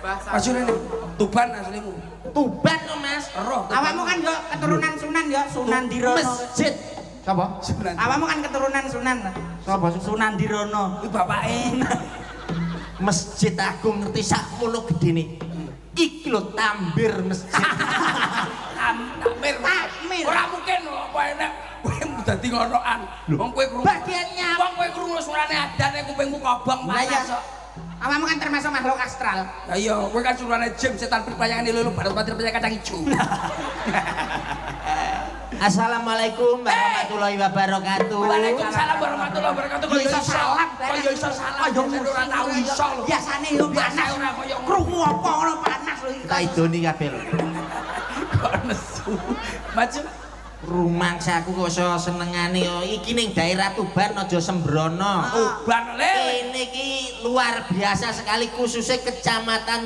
Asline Tuban aslimu. Tuban to, Mas. Roh. Awakmu kan yo keturunan Sunan yo, Sunan Dirono. Masjid. Sapa? Sunan. Awakmu kan keturunan Sunan. Sapa? Sunan Dirono. Kuwi bapake. Masjid aku ngerti sakmono gedene. Iki lho tambir masjid. Tamir. Takmir. Ora mungkin apa enek kowe dadi ngonoan. Wong kowe krungu. Bagiannya. Wong kowe krungu suarane adane kupingmu kobong Lah ya. panas kok. Awakmu kan termasuk makhluk astral. Lah iya, kowe kan suarane jim setan perpayangan lulu barat patir percaya kacang ijo. Assalamualaikum warahmatullahi wabarakatuh. Waalaikumsalam warahmatullahi wabarakatuh. Kok iso salam? Kok iso salam? Kok ora tau iso lho. Biasane yo panas ora koyo krungu apa ngono panas lho iki. Tak idoni kabeh lho. kok nesu. Maju. Rumangsaku kok iso senengane yo. Iki ning daerah Tuban aja sembrono. Tuban le. Ini ki luar biasa sekali khususnya kecamatan